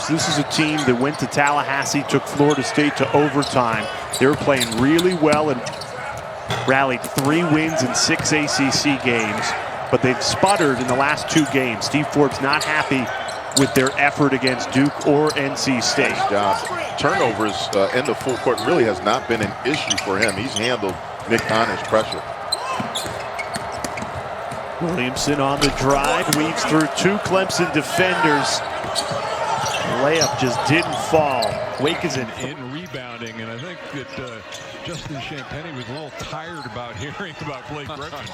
This is a team that went to Tallahassee, took Florida State to overtime. They were playing really well and rallied 3 wins in 6 ACC games, but they've sputtered in the last 2 games. Steve Forbes not happy with their effort against Duke or NC State. Nice job. Turnovers in the full court really has not been an issue for him. He's handled Nick Connor's pressure. Williamson on the drive, weaves through 2 Clemson defenders. Layup just didn't fall. Wake is in rebounding, and I think that Justin Champagnie was a little tired about hearing about Blake Griffin.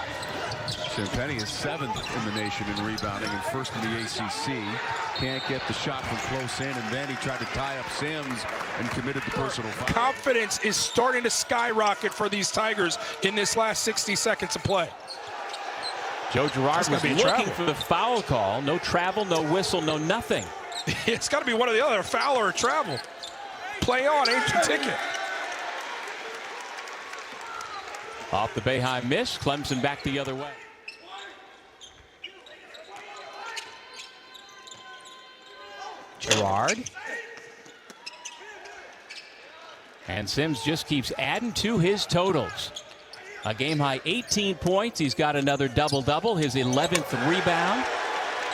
Champagnie is 7th in the nation in rebounding and 1st in the ACC. Can't get the shot from close in, and then he tried to tie up Sims and committed the personal foul. Confidence is starting to skyrocket for these Tigers in this last 60 seconds of play. Joe Girard was looking for the foul call. No travel, no whistle, no nothing. It's got to be one or the other, foul or travel. Play on, ain't your ticket. Off the Bayhigh miss, Clemson back the other way. Girard. And Sims just keeps adding to his totals. A game-high 18 points. He's got another double-double, his 11th rebound.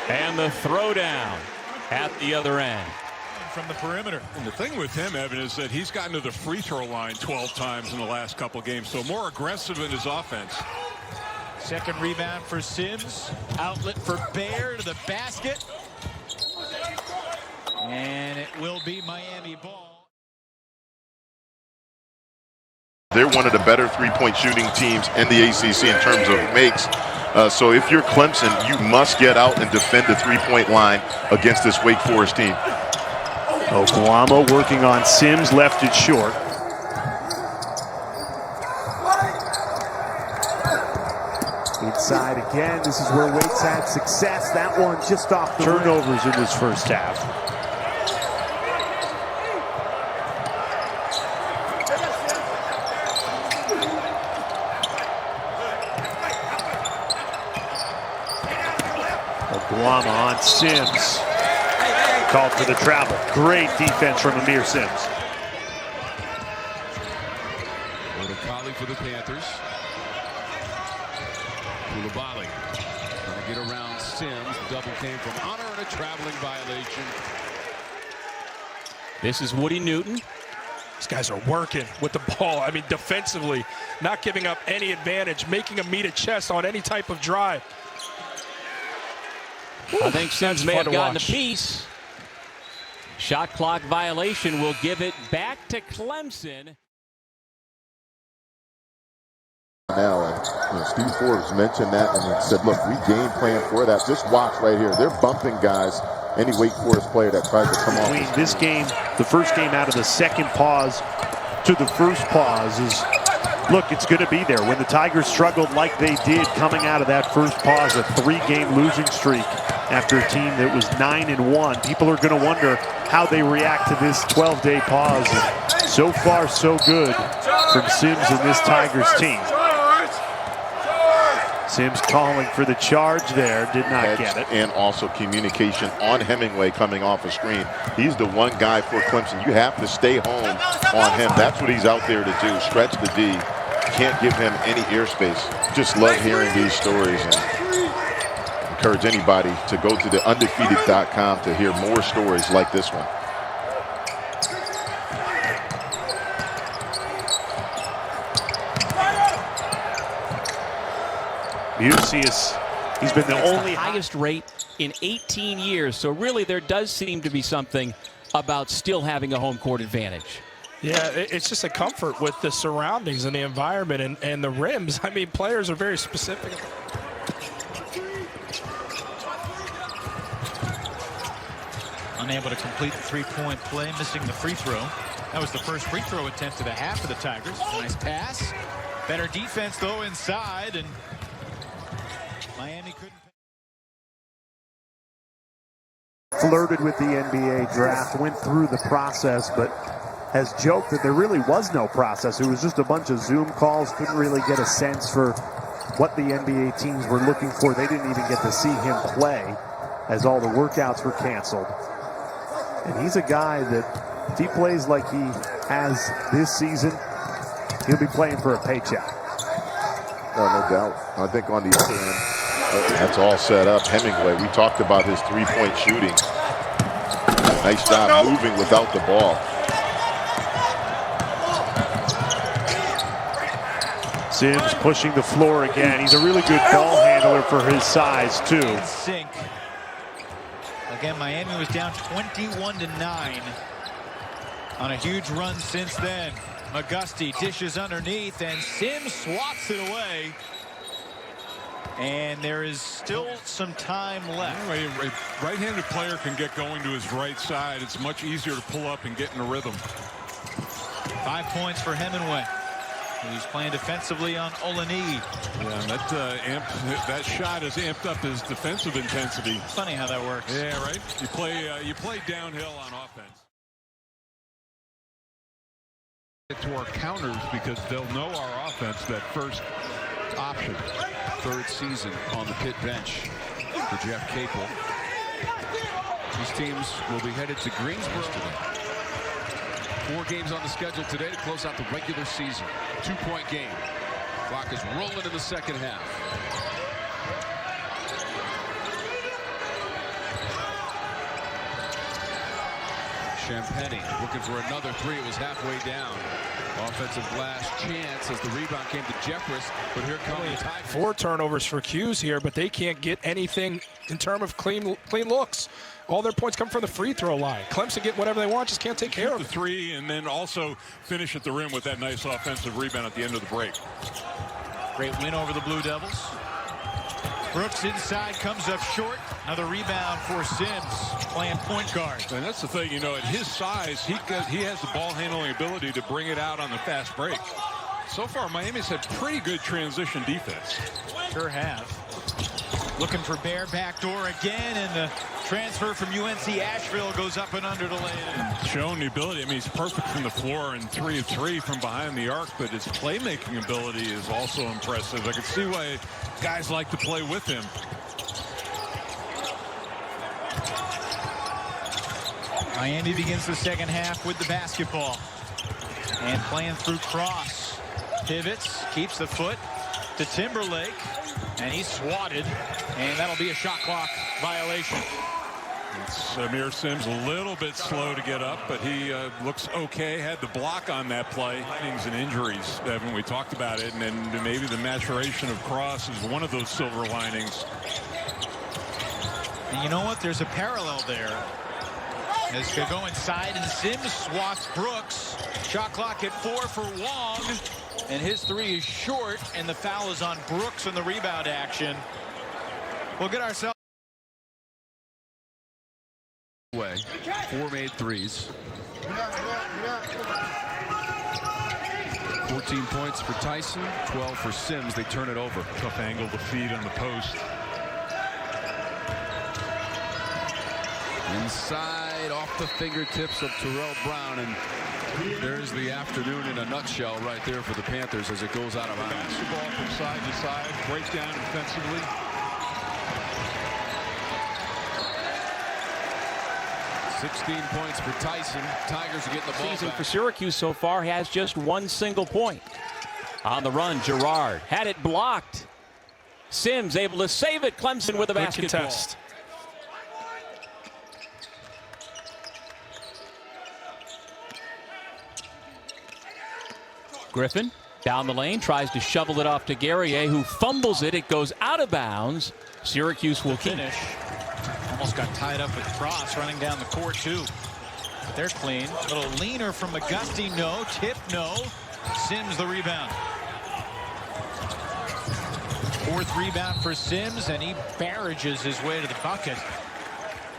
And the throwdown at the other end. From the perimeter. And the thing with him, Evan, is that he's gotten to the free throw line 12 times in the last couple games, so more aggressive in his offense. Second rebound for Sims. Outlet for Bear to the basket. And it will be Miami ball. They're one of the better 3-point shooting teams in the ACC in terms of makes. So if you're Clemson, you must get out and defend the 3-point line against this Wake Forest team. Oklahoma working on Sims, left it short. Inside again. This is where Wake's had success. That one just off the turnovers in this first half. Oklahoma on Sims. Called for the travel. Great defense from Aamir Sims. Collie for the Panthers. Koulibaly trying to get around Sims. Double came from Honor and a traveling violation. This is Woody Newton. These guys are working with the ball. I mean, defensively, not giving up any advantage, making them meet a chest on any type of drive. I think Sims may have gotten a piece. Shot clock violation will give it back to Clemson. Now, and Steve Forbes mentioned that and he said, look, we game plan for that. Just watch right here. They're bumping guys. Any Wake Forest player that tries to come off. Between this game, the first game out of the second pause to the first pause is, look, it's going to be there. When the Tigers struggled like they did coming out of that first pause, a 3-game losing streak after a team that was 9-1, people are going to wonder how they react to this 12-day pause. And so far, so good from Sims and this Tigers team. Sims calling for the charge there, did not get it. And also communication on Hemingway coming off a screen. He's the one guy for Clemson. You have to stay home on him. That's what he's out there to do, stretch the D. Can't give him any airspace. Just love hearing these stories and encourage anybody to go to the undefeated.com to hear more stories like this one. Mucius, he's been the only highest rate in 18 years. So really there does seem to be something about still having a home court advantage. Yeah, it's just a comfort with the surroundings and the environment and the rims. I mean, players are very specific. Unable to complete the 3-point play, missing the free throw. That was the first free throw attempt of the half for the Tigers. Nice pass. Better defense, though, inside, and Miami couldn't. flirted with the NBA draft, went through the process, but has joked that there really was no process. It was just a bunch of Zoom calls, couldn't really get a sense for what the NBA teams were looking for. They didn't even get to see him play as all the workouts were canceled. And he's a guy that if he plays like he has this season, he'll be playing for a paycheck. No doubt. I think on the other end, that's all set up. Hemingway, we talked about his three-point shooting. Nice job moving without the ball. Sims pushing the floor again. He's a really good ball handler for his size, too. Sink. Again, Miami was down 21-9 on a huge run since then. McGusty dishes underneath, and Sims swats it away. And there is still some time left. Anyway, a right-handed player can get going to his right side. It's much easier to pull up and get in a rhythm. 5 points for Hemingway, who's playing defensively on Olani. Yeah, that shot has amped up his defensive intensity. Funny how that works. Yeah, right. You play downhill on offense. To our counters because they'll know our offense that first option. Third season on the pit bench for Jeff Capel. These teams will be headed to Greensboro today. 4 games on the schedule today to close out the regular season. 2-point game. Clock is rolling in the second half. Champagny looking for another three. It was halfway down. Offensive last chance as the rebound came to Jeffress, but here come the Tigers. 4 turnovers for Hughes here, but they can't get anything in terms of clean looks. All their points come from the free throw line. Clemson get whatever they want, just can't take care of the it. 3 and then also finish at the rim with that nice offensive rebound at the end of the break. Great win over the Blue Devils. Brooks inside, comes up short. Another rebound for Sims, playing point guard. And that's the thing, at his size, he has the ball handling ability to bring it out on the fast break. So far, Miami's had pretty good transition defense. Sure have. Looking for Bear backdoor again, and the transfer from UNC Asheville goes up and under to lay it in. Showing the ability. I mean, he's perfect from the floor and 3 of 3 from behind the arc, but his playmaking ability is also impressive. I can see why guys like to play with him. Miami begins the second half with the basketball. And playing through Cross. Pivots, keeps the foot to Timberlake. And he's swatted. And that'll be a shot clock violation. Aamir Sims a little bit slow to get up, but he looks okay. Had the block on that play. Things and injuries, Evan, we talked about it. And maybe the maturation of Cross is one of those silver linings. And you know what? There's a parallel there. As they go inside, and Sims swats Brooks. Shot clock at 4 for Wong. And his 3 is short, and the foul is on Brooks on the rebound action. We'll get ourselves. 4 made threes. 14 points for Tyson, 12 for Sims. They turn it over. Tough angle to feed on the post. Inside, off the fingertips of Terrell Brown, and there's the afternoon in a nutshell right there for the Panthers as it goes out of bounds. Basketball from side to side, breakdown defensively. $16 points for Tyson. Tigers are getting the ball Season back. for Syracuse so far has just 1 single point. On the run, Girard had it blocked. Sims able to save it. Clemson with a basketball. Contest. Griffin down the lane, tries to shovel it off to Guerrier, who fumbles it. It goes out of bounds. Syracuse will Finish. Almost got tied up with Cross running down the court, too. But they're clean. A little leaner from McGusty, no. Tip, no. Sims the rebound. 4th rebound for Sims, and he barrages his way to the bucket.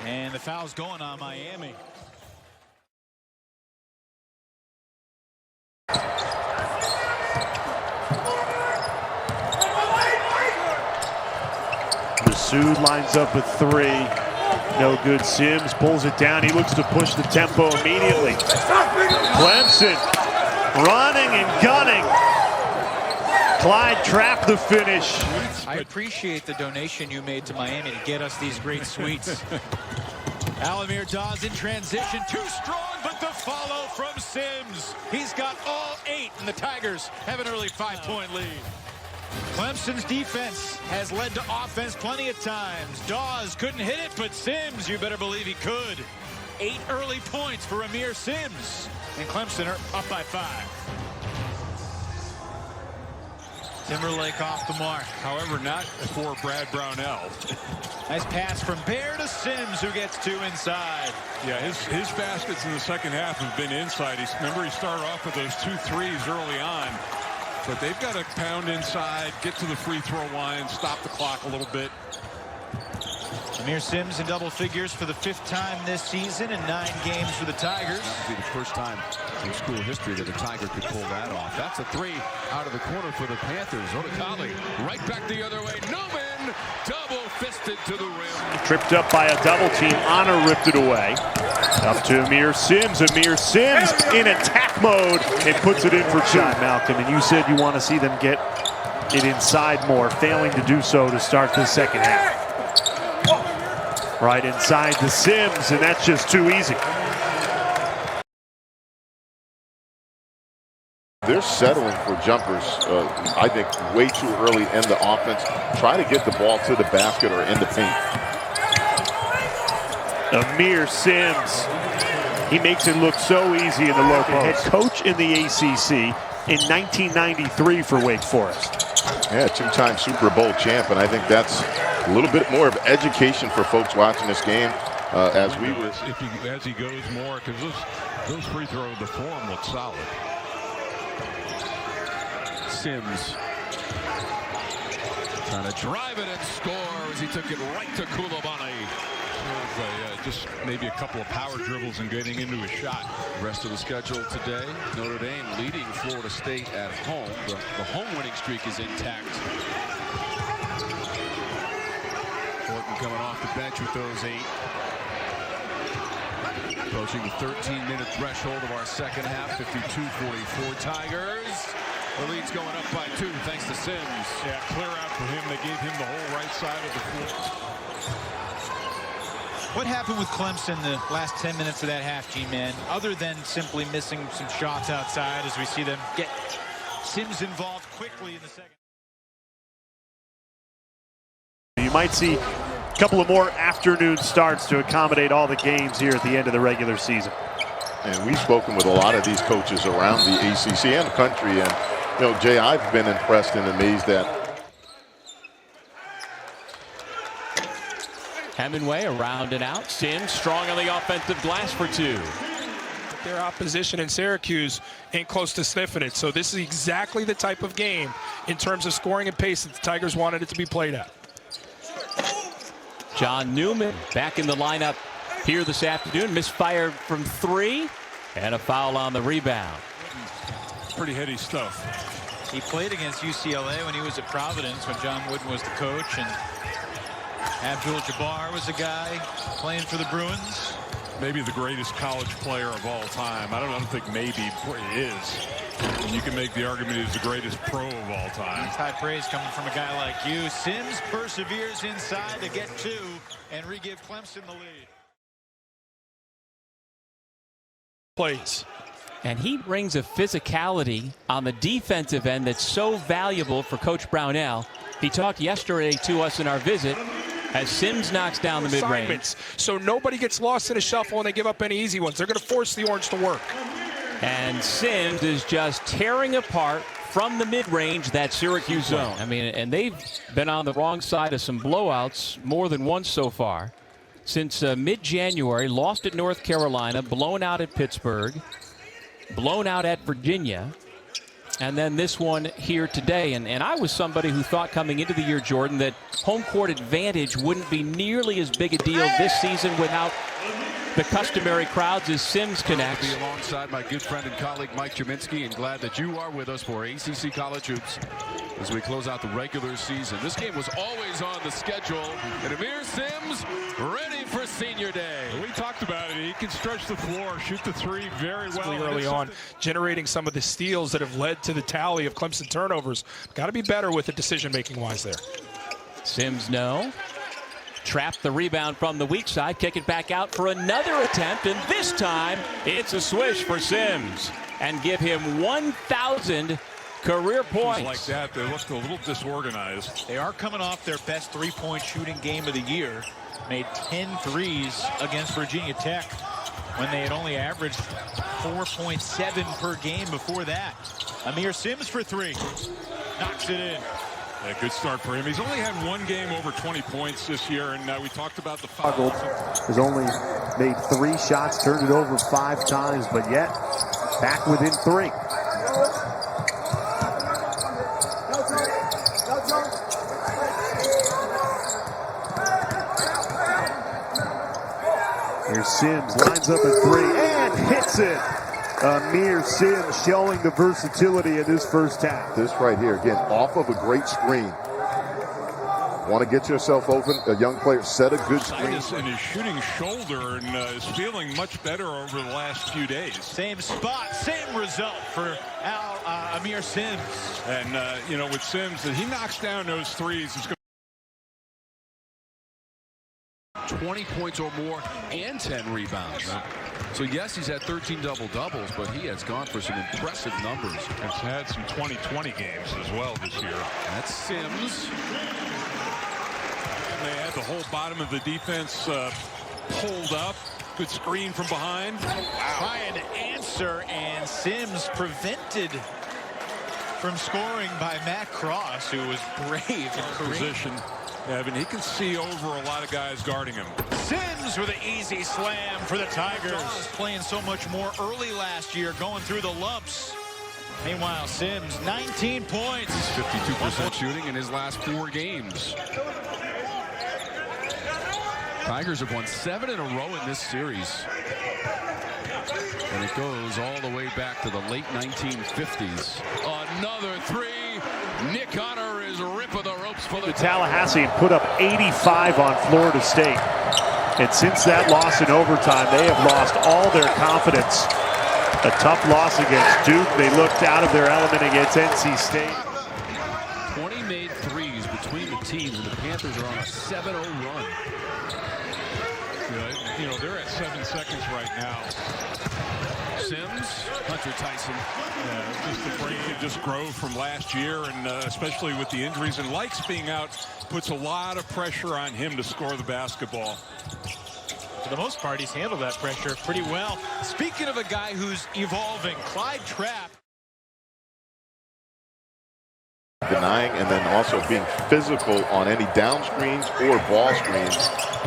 And the foul's going on Miami. Masood lines up with 3. No good. Sims pulls it down. He looks to push the tempo immediately. Clemson running and gunning. Clyde trapped the finish. I appreciate the donation you made to Miami to get us these great suites. Aamir Dawes in transition. Too strong, but the follow from Sims. He's got all 8, and the Tigers have an early 5-point lead. Clemson's defense has led to offense plenty of times. Dawes couldn't hit it, but Sims, you better believe he could. 8 early points for Aamir Sims. And Clemson are up by 5. Timberlake off the mark. However, not for Brad Brownell. Nice pass from Bear to Sims, who gets 2 inside. Yeah, his baskets in the second half have been inside. Remember, he started off with those 2 threes early on. But they've got to pound inside, get to the free throw line, stop the clock a little bit. Aamir Sims in double figures for the 5th time this season in 9 games for the Tigers. That would be the first time in school history that a Tiger could pull that off. That's a 3 out of the corner for the Panthers. Otakali right back the other way. Newman double-fisted to the rim. Tripped up by a double team. Honor ripped it away. Up to Aamir Sims. Aamir Sims in attack mode and puts it in for shot, Malcolm. And you said you want to see them get it inside more, failing to do so to start the second half. Right inside the Sims, and that's just too easy. They're settling for jumpers, I think, way too early in the offense. Try to get the ball to the basket or in the paint. Aamir Sims, he makes it look so easy in the low post. Head coach in the ACC in 1993 for Wake Forest. Yeah, 2-time Super Bowl champ, and I think that's a little bit more of education for folks watching this game as he goes more, because those free throws, the form looks solid. Sims trying to drive it and score as he took it right to Koulibaly. Just maybe a couple of power dribbles and getting into a shot. Rest of the schedule today, Notre Dame leading Florida State at home. The home winning streak is intact. Horton coming off the bench with those 8. Approaching the 13-minute threshold of our second half, 52-44 Tigers. The lead's going up by 2 thanks to Sims. Yeah, clear out for him. They gave him the whole right side of the floor. What happened with Clemson the last 10 minutes of that half, G-Man, other than simply missing some shots outside as we see them get Sims involved quickly in the second? You might see a couple of more afternoon starts to accommodate all the games here at the end of the regular season. And we've spoken with a lot of these coaches around the ACC and the country, and you know, Jay, I've been impressed and amazed at Hemingway around and out. Sims strong on the offensive glass for 2. Their opposition in Syracuse ain't close to sniffing it. So this is exactly the type of game in terms of scoring and pace that the Tigers wanted it to be played at. John Newman back in the lineup here this afternoon. Misfired from 3 and a foul on the rebound. Pretty heady stuff. He played against UCLA when he was at Providence when John Wooden was the coach, and Abdul-Jabbar was a guy playing for the Bruins. Maybe the greatest college player of all time. I don't think maybe he is. And you can make the argument he's the greatest pro of all time. That's high praise coming from a guy like you. Sims perseveres inside to get 2 and re-give Clemson the lead. Plays. And he brings a physicality on the defensive end that's so valuable for Coach Brownell. He talked yesterday to us in our visit as Sims knocks down the mid-range. So nobody gets lost in a shuffle and they give up any easy ones. They're going to force the Orange to work. And Sims is just tearing apart from the mid-range that Syracuse zone. I mean, and they've been on the wrong side of some blowouts more than once so far. Since mid-January, lost at North Carolina, blown out at Pittsburgh, blown out at Virginia, and then this one here today. And I was somebody who thought coming into the year, Jordan, that home court advantage wouldn't be nearly as big a deal this season without the customary crowds as Sims connects. I'll be alongside my good friend and colleague Mike Jaminski, and glad that you are with us for ACC College Hoops as we close out the regular season. This game was always on the schedule, and Aamir Sims ready for senior day. We talked about it. He can stretch the floor, shoot the 3 very well. Early on, generating some of the steals that have led to the tally of Clemson turnovers. Got to be better with the decision-making wise there. Sims no. Trap the rebound from the weak side, kick it back out for another attempt, and this time it's a swish for Sims and give him 1,000 career points. Like that, they look a little disorganized. They are coming off their best three-point shooting game of the year. Made 10 threes against Virginia Tech when they had only averaged 4.7 per game before that. Aamir Sims for three. Knocks it in. Yeah, good start for him. He's only had one game over 20 points this year, and we talked about the struggled. Has only made 3 shots, turned it over 5 times, but yet back within 3. Here's Sims, lines up at 3 and hits it. Aamir Sims showing the versatility in this first half. This right here, again, off of a great screen. Want to get yourself open, a young player, set a good screen. And his shooting shoulder and is feeling much better over the last few days. Same spot, same result for Aamir Sims. And, you know, with Sims, that he knocks down those threes, it's going 20 points or more and 10 rebounds. So yes, he's had 13 double-doubles, but he has gone for some impressive numbers. He's had some 20-20 games as well this year. That's Sims. And they had the whole bottom of the defense pulled up. Good screen from behind. Wow. Trying to answer, and Sims prevented from scoring by Matt Cross, who was brave in position. Evan, he can see over a lot of guys guarding him. Sims with an easy slam for the Tigers. Playing so much more early last year, going through the lumps. Meanwhile, Sims, 19 points. He's 52% shooting in his last 4 games. Tigers have won 7 in a row in this series. And it goes all the way back to the late 1950s. Another 3. Nick Honor is ripping the ropes for the Tallahassee and put up 85 on Florida State. And since that loss in overtime, they have lost all their confidence. A tough loss against Duke. They looked out of their element against NC State. 20 made threes between the teams, and the Panthers are on a 7-0 run. You know, they're at 7 seconds right now. Sims, Hunter Tyson. Just the break could just grow from last year, and especially with the injuries and Likes being out, puts a lot of pressure on him to score the basketball. For the most part, he's handled that pressure pretty well. Speaking of a guy who's evolving, Clyde Trapp. Denying and then also being physical on any down screens or ball screens,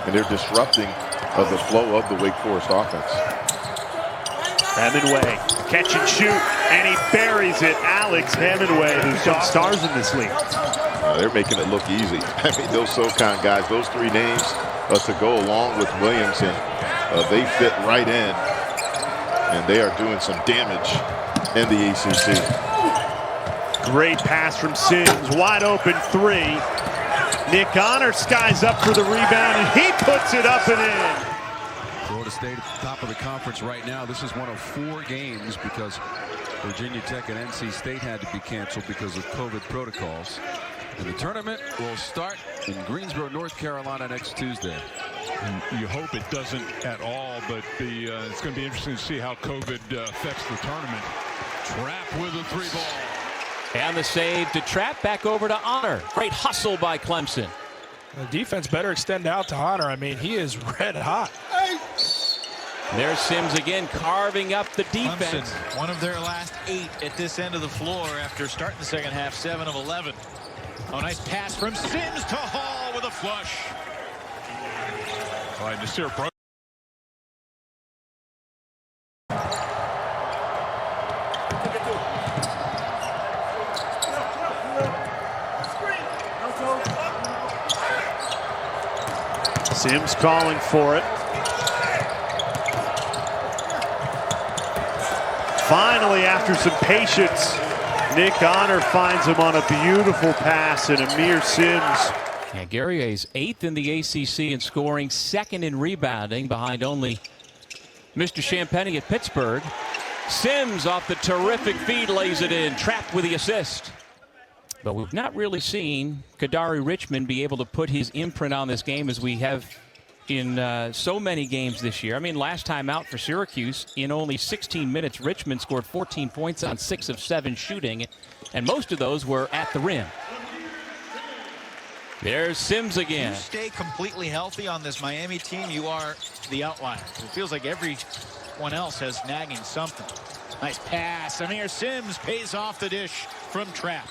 and they're disrupting the flow of the Wake Forest offense. Hemingway, catch and shoot, and he buries it. Alex Hemingway, who's some stars in this league. They're making it look easy. I mean, those SoCon guys, those 3 names to go along with Williamson, they fit right in, and they are doing some damage in the ACC. Great pass from Sims, wide open 3. Nick Honor skies up for the rebound, and he puts it up and in. Florida State at the top of the conference right now. This is one of 4 games because Virginia Tech and NC State had to be canceled because of COVID protocols. And the tournament will start in Greensboro, North Carolina next Tuesday. And you hope it doesn't at all, but it's going to be interesting to see how COVID affects the tournament. Trapp with a 3-ball. And the save to Trapp, back over to Honor. Great hustle by Clemson. The defense better extend out to Honor. I mean, he is red hot. There's Sims again, carving up the defense. Clemson, one of their last 8 at this end of the floor after starting the second half, 7 of 11. Oh, nice pass from Sims to Hall with a flush. All right, Nasir broke. Sims calling for it. Finally, after some patience, Nick Honor finds him on a beautiful pass, and Aamir Sims. Yeah, Guerrier's 8th in the ACC in scoring, 2nd in rebounding, behind only Mr. Champagny at Pittsburgh. Sims off the terrific feed lays it in. Trapped with the assist. But we've not really seen Kadari Richmond be able to put his imprint on this game as we have in so many games this year. I mean, last time out for Syracuse, in only 16 minutes, Richmond scored 14 points on 6 of 7 shooting, and most of those were at the rim. There's Sims again. If you stay completely healthy on this Miami team, you are the outlier. It feels like everyone else has nagging something. Nice pass. Aamir Sims pays off the dish from Trapp.